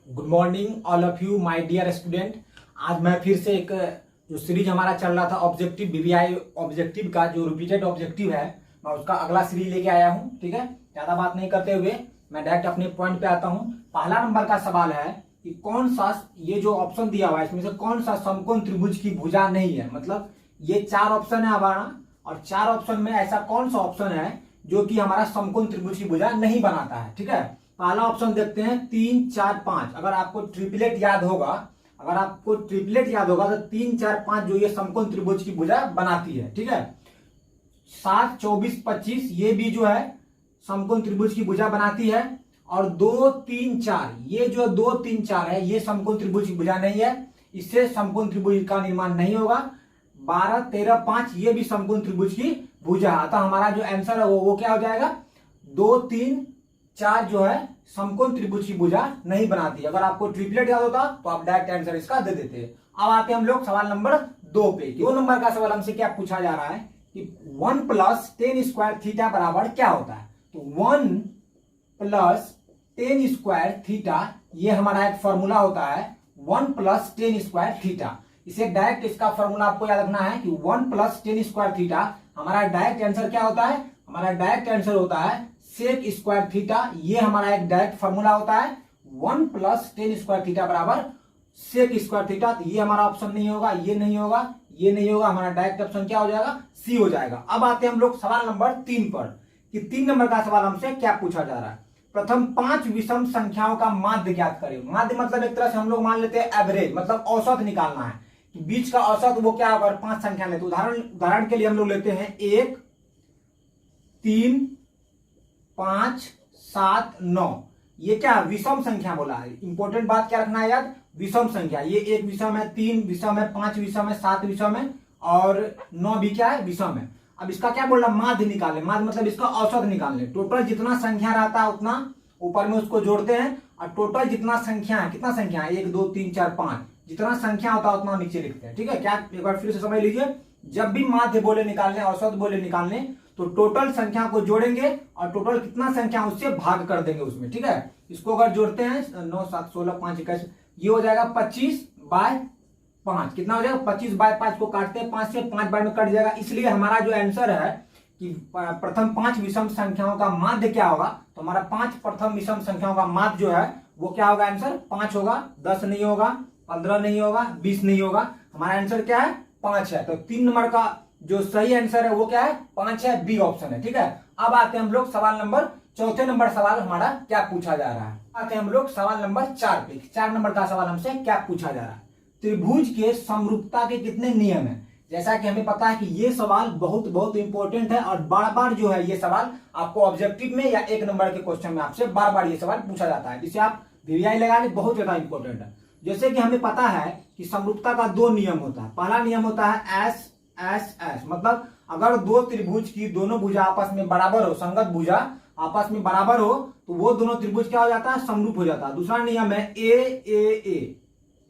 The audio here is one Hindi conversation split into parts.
Good morning all of you my dear student. आज मैं फिर से एक जो सीरीज हमारा चल रहा था ऑब्जेक्टिव बीबीआई ऑब्जेक्टिव का जो रिपीटेड ऑब्जेक्टिव है, मैं उसका अगला सीरीज लेके आया हूं। ठीक है, ज्यादा बात नहीं करते हुए मैं डायरेक्ट अपने पॉइंट पे आता हूं। पहला नंबर का सवाल है कि कौन सा, ये जो ऑप्शन दिया हुआ है इसमें से कौन सा समकोण त्रिभुज की भुजा नहीं है। मतलब ये चार ऑप्शन है हमारा, और चार ऑप्शन में ऐसा कौन सा ऑप्शन है जो कि हमारा समकोण त्रिभुज की भुजा नहीं बनाता है। ठीक है, पहला ऑप्शन देखते हैं 3, 4, 5। अगर आपको ट्रिपलेट याद होगा, तो 3, 4, 5 जो ये समकोण त्रिभुज की भुजा बनाती है। ठीक है, 7, 24, 25 ये भी जो है समकोण त्रिभुज की भुजा बनाती है। और 2, 3, 4 ये जो 2, 3, 4 है ये समकोण त्रिभुज की भुजा नहीं है, इससे समकोण त्रिभुज का निर्माण नहीं होगा। 12, 13, 5 ये भी समकोण त्रिभुज की भुजा। अतः हमारा जो आंसर है वो क्या हो जाएगा, 2, 3, 4 जो है समकोण त्रिभुज की भुजा नहीं बनाती। अगर आपको ट्रिपलेट याद होता तो आप डायरेक्ट आंसर इसका दे देते। अब आते हैं हम लोग सवाल नंबर 2 पे। 2 नंबर का सवाल हमसे क्या पूछा जा रहा है कि 1 + tan स्क्वायर थीटा बराबर क्या होता है। तो 1 + tan स्क्वायर थीटा ये हमारा एक फॉर्मूला होता है, 1 + tan स्क्वायर थीटा। इसे डायरेक्ट इसका फॉर्मूला आपको याद रखना है कि 1 + tan स्क्वायर थीटा हमारा डायरेक्ट आंसर क्या होता है, हमारा डायरेक्ट आंसर होता है सेक स्क्वायर थीटा। ये हमारा एक डायरेक्ट फॉर्मूला होता है, 1 + tan स्क्वायर थीटा बराबर सेक स्क्वायर थीटा। तो ये हमारा ऑप्शन नहीं होगा, ये नहीं होगा, ये नहीं होगा, हमारा डायरेक्ट ऑप्शन क्या हो जाएगा, सी हो जाएगा। अब आते हैं हम लोग सवाल नंबर 3 पर कि 3 नंबर का सवाल हमसे क्या पूछा जा रहा है। प्रथम 5 विषम संख्याओं का माध्य ज्ञात करें। माध्य मतलब एक तरह से हम लोग मान लेते हैं एवरेज, मतलब औसत निकालना है कि बीच का औसत वो क्या होगा। 5 संख्या लेते, उदाहरण के लिए हम लोग लेते हैं 1, 3, 5, 7, 9। ये क्या विषम संख्या बोला है। इंपॉर्टेंट बात क्या रखना है याद, विषम संख्या। ये 1 विषम है, 3 विषम है, 5 विषम है, 7 विषम है और 9 भी क्या है, विषम है। अब इसका क्या बोल रहा, माध्य निकाले। माध्य मतलब इसका औसत निकालने। टोटल जितना संख्या रहता है उतना ऊपर में उसको जोड़ते हैं, और टोटल जितना संख्या है, कितना संख्या है, 1, 2, 3, 4, 5 जितना संख्या होता है उतना नीचे लिखते हैं। ठीक है, क्या एक बार फिर से समझ लीजिए, जब भी माध्य बोले निकालने, औसत बोले निकालने, तो टोटल संख्या को जोड़ेंगे और टोटल कितना संख्या उससे भाग कर देंगे उसमें। ठीक है, इसको अगर जोड़ते हैं 9, 7, 16, 5, 21 ये हो जाएगा 25/5। कितना हो जाएगा, 25/5 को काटते हैं 5 से, 5 बार में कट जाएगा। इसलिए हमारा जो आंसर है कि प्रथम 5 विषम संख्याओं का माध्य क्या होगा, तो हमारा 5 प्रथम विषम संख्याओं का माध्य जो है वो क्या होगा, आंसर 5 होगा। 10 नहीं होगा, 15 नहीं होगा, 20 नहीं होगा, हमारा आंसर क्या है, 5 है। तो 3 नंबर का जो सही आंसर है वो क्या है, 5 है, बी ऑप्शन है। ठीक है, अब आते हैं हम लोग सवाल नंबर, चौथे नंबर सवाल हमारा क्या पूछा जा रहा है। आते हैं हम लोग सवाल नंबर 4 पे। 4 नंबर का सवाल हमसे क्या पूछा जा रहा है, त्रिभुज के समरूपता के कितने नियम है। जैसा कि हमें पता है कि ये सवाल बहुत बहुत इंपॉर्टेंट है, और बार बार जो है ये सवाल आपको ऑब्जेक्टिव में या 1 नंबर के क्वेश्चन में आपसे बार बार ये सवाल पूछा जाता है, जिसे आप वीवीआई लगाने बहुत ज्यादा इंपॉर्टेंट है। जैसे कि हमें पता है कि समरूपता का 2 नियम होता है। पहला नियम होता है एस एस एस, मतलब अगर 2 त्रिभुज की दोनों भुजा आपस में बराबर हो, संगत भुजा आपस में बराबर हो, तो वो दोनों त्रिभुज क्या हो जाता है, समरूप हो जाता है। दूसरा नियम है ए ए ए।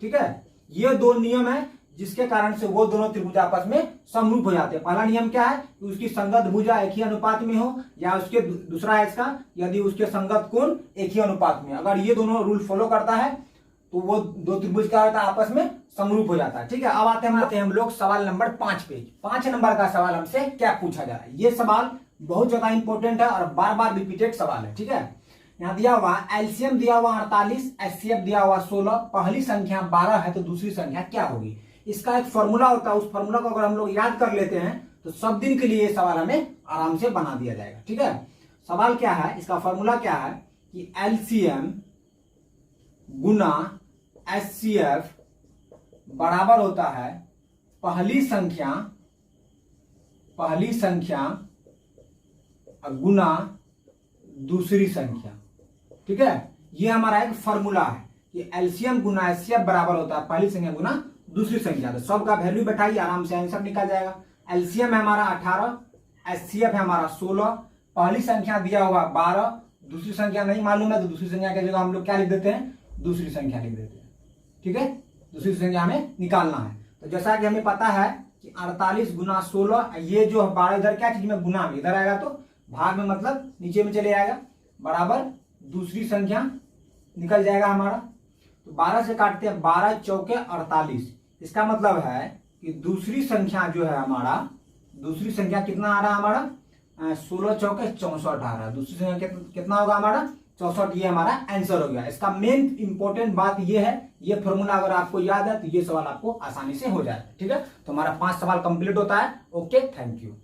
ठीक है, ये 2 नियम है जिसके कारण से वो दोनों त्रिभुज आपस में समरूप हो जाते हैं। पहला नियम क्या है कि उसकी संगत भुजा एक ही अनुपात में हो, या उसके दूसरा है इसका यदि उसके संगत कोण एक ही अनुपात में। अगर ये दोनों रूल फॉलो करता है तो वो 2 त्रिभुज क्या होता है, आपस में समरूप हो जाता है। ठीक है, अब आते हैं हम लोग सवाल नंबर 5 पे। 5 नंबर का सवाल हमसे क्या पूछा जा रहा है। ये सवाल बहुत ज्यादा इंपॉर्टेंट है और बार बार रिपीटेड सवाल है। ठीक है, यहाँ दिया हुआ एलसीएम दिया हुआ 48, एचसीएफ दिया हुआ 16, पहली संख्या 12 है तो दूसरी संख्या क्या होगी। इसका एक फॉर्मूला होता है, उस फॉर्मूला को अगर हम लोग याद कर लेते हैं तो सब दिन के लिए ये सवाल हमें आराम से बना दिया जाएगा। ठीक है, सवाल क्या है, इसका फॉर्मूला क्या है कि एलसीएम गुना एचसीएफ बराबर होता है पहली संख्या गुना दूसरी संख्या। ठीक है, ये हमारा एक फॉर्मूला है कि एलसीएम गुना एचसीएफ बराबर होता है पहली संख्या गुना दूसरी संख्या। तो सब का वैल्यू बैठाइए, आराम से आंसर निकल जाएगा। एलसीएम है हमारा 18, एचसीएफ है हमारा 16, पहली संख्या दिया हुआ 12, दूसरी संख्या नहीं मालूम है तो दूसरी संख्या की जगह हम लोग क्या लिख देते हैं, दूसरी संख्या लिख देते हैं। ठीक है, दूसरी संख्या हमें निकालना है। तो जैसा कि हमें पता है कि 48 गुना 16, ये जो 12 इधर क्या चीज में गुना में, इधर आएगा तो भाग में मतलब नीचे में चले आएगा, बराबर दूसरी संख्या निकल जाएगा हमारा। तो 12 से काटते हैं, 12 चौके 48। इसका मतलब है कि दूसरी संख्या जो है हमारा, दूसरी संख्या कितना आ रहा है हमारा 16 चौके 64 आ रहा है। दूसरी संख्या कितना होगा हमारा 64। ये हमारा आंसर हो गया। इसका मेन इंपॉर्टेंट बात ये है, ये फॉर्मूला अगर आपको याद है तो ये सवाल आपको आसानी से हो जाएगा। ठीक है, तो हमारा 5 सवाल कंप्लीट होता है। Okay, thank you.